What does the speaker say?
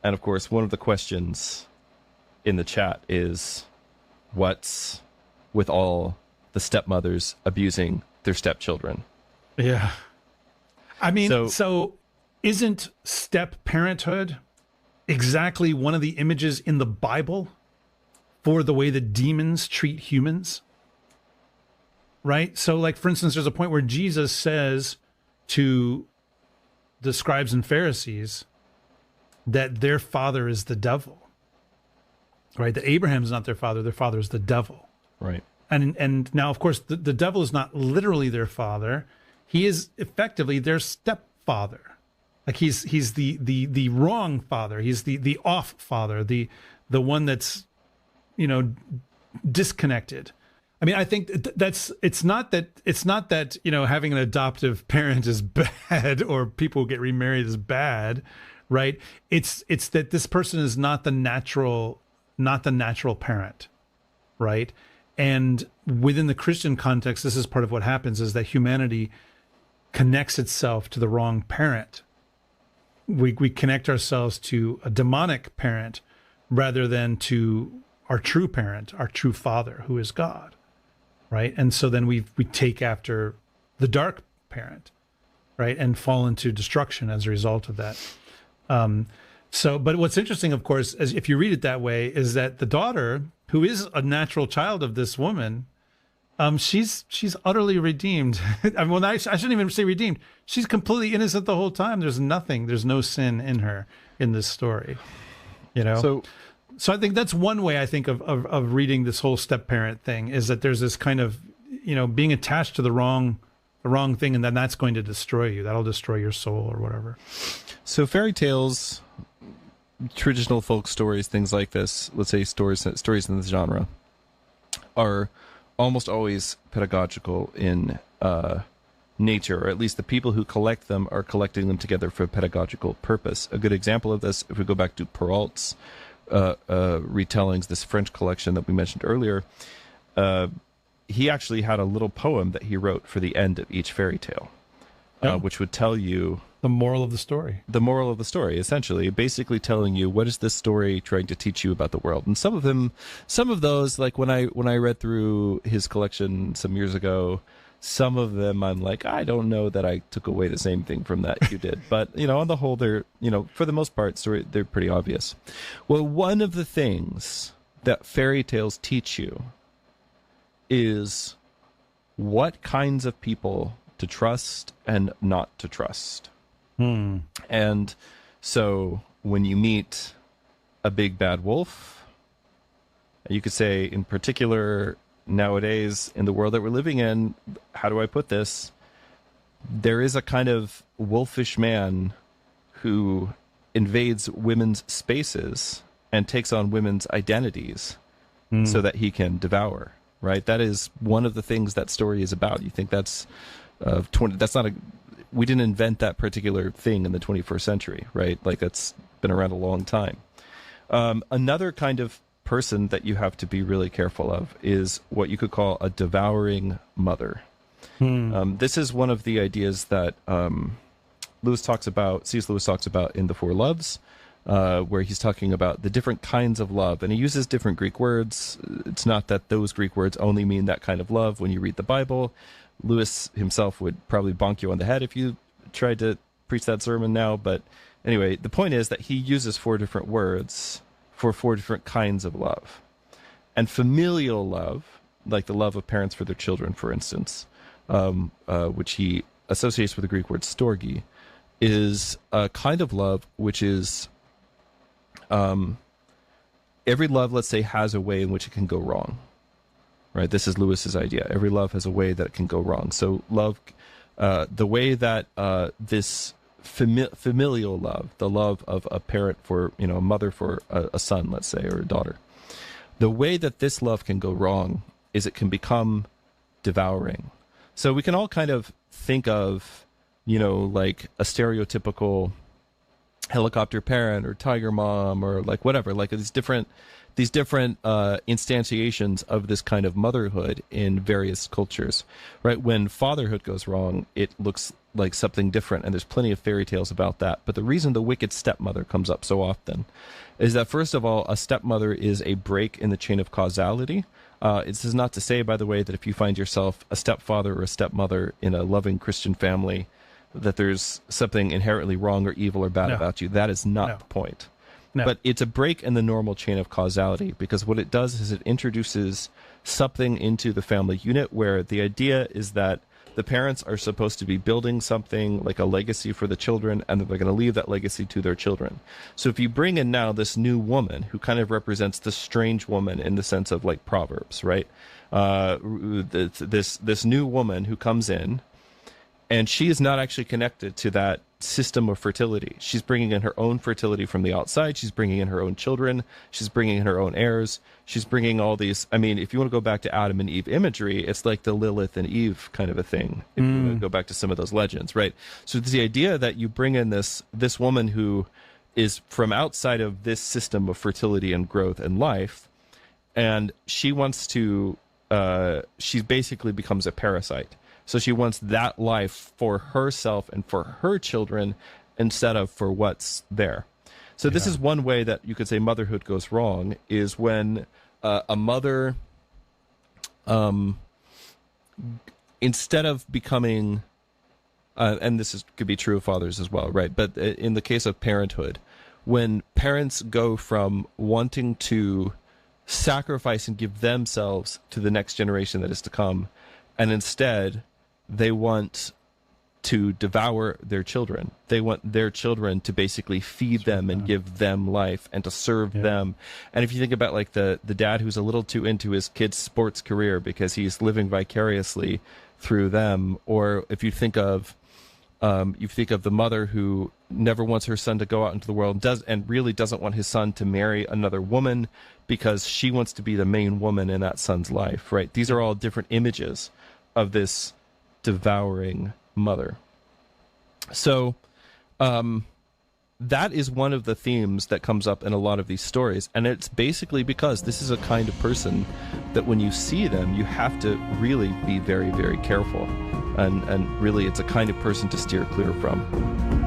And of course, one of the questions in the chat is, what's with all the stepmothers abusing their stepchildren? Yeah. I mean, So- so isn't step parenthood exactly one of the images in the Bible for the way that demons treat humans? Right? So, like, for instance, there's a point where Jesus says to the scribes and Pharisees that their father is the devil, right? That Abraham's not their father is the devil. Right. And now, of course, the devil is not literally their father. He is effectively their stepfather. Like he's the wrong father. He's the off father, the one that's, disconnected. I mean, I think it's not that having an adoptive parent is bad or people who get remarried is bad, right? It's that this person is not the natural parent, right? And within the Christian context, this is part of what happens, is that humanity connects itself to the wrong parent. We connect ourselves to a demonic parent rather than to our true parent, our true father, who is God, right? And so then we take after the dark parent, right, and fall into destruction as a result of that. But what's interesting, of course, as if you read it that way, is that the daughter, who is a natural child of this woman, she's utterly redeemed. I mean, I shouldn't even say redeemed. She's completely innocent the whole time. There's no sin in her in this story, So I think that's one way I think of reading this whole step parent thing, is that there's this kind of, being attached to the wrong thing, and then that's going to destroy you. That'll destroy your soul or whatever. So fairy tales, traditional folk stories, things like this, let's say stories in this genre, are almost always pedagogical in nature, or at least the people who collect them are collecting them together for a pedagogical purpose. A good example of this, if we go back to Perrault's retellings, this French collection that we mentioned earlier, he actually had a little poem that he wrote for the end of each fairy tale, which would tell you the moral of the story. The moral of the story, essentially, basically telling you, what is this story trying to teach you about the world? And some of those, like when I read through his collection some years ago, some of them I'm like, I don't know that I took away the same thing from that you did. But, on the whole, they're, for the most part, they're pretty obvious. Well, one of the things that fairy tales teach you is what kinds of people to trust and not to trust. And so when you meet a big bad wolf, you could say, in particular, nowadays in the world that we're living in, how do I put this? There is a kind of wolfish man who invades women's spaces and takes on women's identities so that he can devour, right? That is one of the things that story is about. You think that's we didn't invent that particular thing in the 21st century, right? Like, that's been around a long time. Another kind of person that you have to be really careful of is what you could call a devouring mother. This is one of the ideas that C.S. Lewis talks about in The Four Loves, where he's talking about the different kinds of love, and he uses different Greek words. It's not that those Greek words only mean that kind of love when you read the Bible. Lewis himself would probably bonk you on the head if you tried to preach that sermon now. But anyway, the point is that he uses 4 different words for 4 different kinds of love. And familial love, like the love of parents for their children, for instance, which he associates with the Greek word storge, is a kind of love which is every love, let's say, has a way in which it can go wrong. Right, this is Lewis's idea. Every love has a way that it can go wrong. So love, the way that this familial love, the love of a parent for, a mother for a son, let's say, or a daughter, the way that this love can go wrong is it can become devouring. So we can all kind of think of, like a stereotypical helicopter parent or tiger mom or like whatever, like these different instantiations of this kind of motherhood in various cultures, right? When fatherhood goes wrong, it looks like something different, and there's plenty of fairy tales about that. But the reason the wicked stepmother comes up so often is that, first of all, a stepmother is a break in the chain of causality. This is not to say, by the way, that if you find yourself a stepfather or a stepmother in a loving Christian family, that there's something inherently wrong or evil or bad about you. That is not the point. No. But it's a break in the normal chain of causality, because what it does is it introduces something into the family unit where the idea is that the parents are supposed to be building something like a legacy for the children, and they're going to leave that legacy to their children. So if you bring in now this new woman who kind of represents the strange woman in the sense of like Proverbs, right? This new woman who comes in, and she is not actually connected to that system of fertility. She's bringing in her own fertility from the outside. She's bringing in her own children. She's bringing in her own heirs. She's bringing all these. I mean, if you want to go back to Adam and Eve imagery, it's like the Lilith and Eve kind of a thing. If you want to go back to some of those legends, right? So it's the idea that you bring in this woman who is from outside of this system of fertility and growth and life, and she wants to. She basically becomes a parasite. So she wants that life for herself and for her children instead of for what's there. So this is one way that you could say motherhood goes wrong, is when a mother, instead of becoming, and this could be true of fathers as well, right? But in the case of parenthood, when parents go from wanting to sacrifice and give themselves to the next generation that is to come, and instead they want to devour their children. They want their children to basically feed them and give them life and to serve them. And if you think about like the dad who's a little too into his kid's sports career because he's living vicariously through them, or if you think of the mother who never wants her son to go out into the world and really doesn't want his son to marry another woman because she wants to be the main woman in that son's life, right? These are all different images of this devouring mother. So that is one of the themes that comes up in a lot of these stories, and it's basically because this is a kind of person that when you see them, you have to really be very, very careful, and really it's a kind of person to steer clear from.